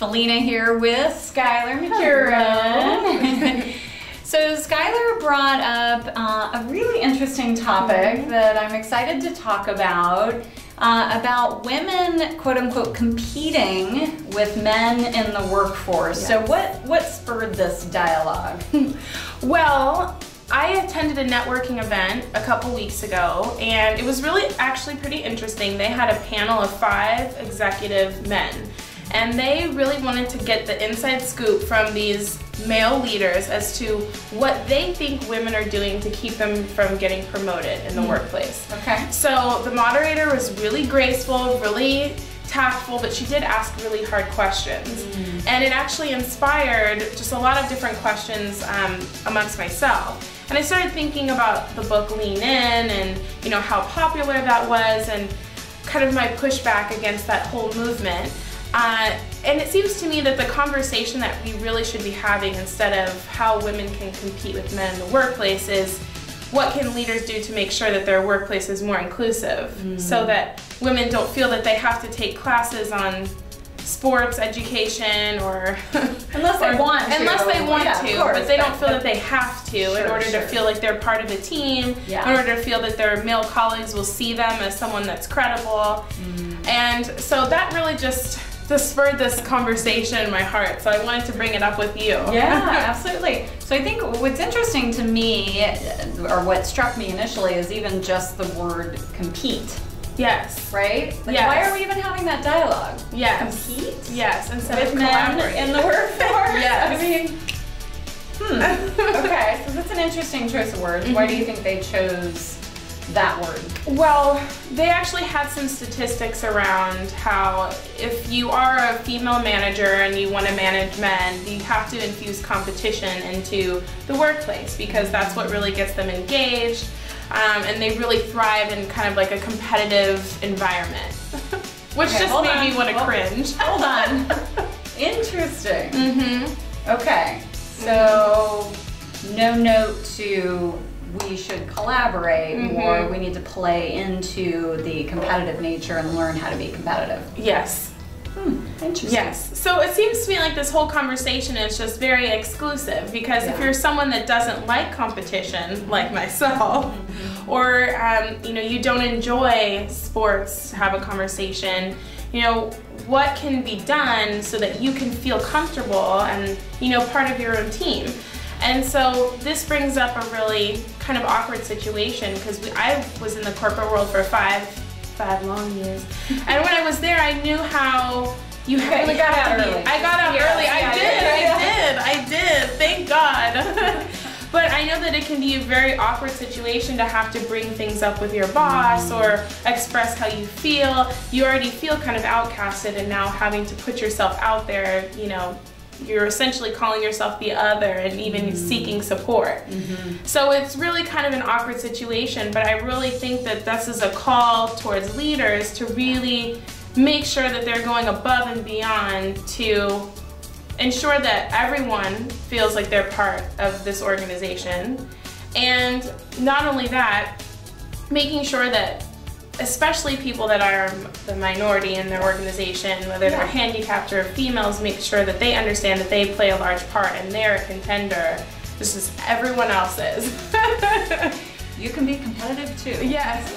Felina here with Skylar McCurran. So Skylar brought up a really interesting topic that I'm excited to talk about women, quote unquote, competing with men in the workforce. Yes. So what spurred this dialogue? Well, I attended a networking event a couple weeks ago, and it was really actually pretty interesting. They had a panel of 5 executive men, and they really wanted to get the inside scoop from these male leaders as to what they think women are doing to keep them from getting promoted in the workplace. Okay. So the moderator was really graceful, really tactful, but she did ask really hard questions. And it actually inspired just a lot of different questions amongst myself. And I started thinking about the book Lean In and how popular that was and kind of my pushback against that whole movement. And it seems to me that the conversation that we really should be having instead of how women can compete with men in the workplace is what can leaders do to make sure that their workplace is more inclusive so that women don't feel that they have to take classes on sports education or unless they want to, but they don't feel that they have to in order to feel like they're part of a team, in order to feel that their male colleagues will see them as someone that's credible. And so that really just spurred this conversation in my heart, so I wanted to bring it up with you. Yeah, absolutely. So I think what's interesting to me, or what struck me initially, is even just the word compete. Yes. Right? Like, why are we even having that dialogue? Yes. Compete? Yes, instead with of men in the workforce? Yes. I mean, okay, so that's an interesting choice of words. Why do you think they chose that word? Well, they actually had some statistics around how if you are a female manager and you want to manage men, you have to infuse competition into the workplace because that's what really gets them engaged. And they really thrive in kind of like a competitive environment, which just made me want to cringe. Hold on. Interesting. Okay, so no note to we should collaborate or we need to play into the competitive nature and learn how to be competitive. Yes. Interesting. Yes. So it seems to me like this whole conversation is just very exclusive because if you're someone that doesn't like competition, like myself, or you don't enjoy sports, have a conversation, what can be done so that you can feel comfortable and part of your own team. And so this brings up a really kind of awkward situation because I was in the corporate world for five long years, and when I was there, I knew how you really got out early. I got out early. I did. Thank God. But I know that it can be a very awkward situation to have to bring things up with your boss or express how you feel. You already feel kind of outcasted, and now having to put yourself out there, you're essentially calling yourself the other and even seeking support. So it's really kind of an awkward situation, but I really think that this is a call towards leaders to really make sure that they're going above and beyond to ensure that everyone feels like they're part of this organization. And not only that, making sure that especially people that are the minority in their organization, whether they're handicapped or females, make sure that they understand that they play a large part and they're a contender just as everyone else is. You can be competitive too. Yes.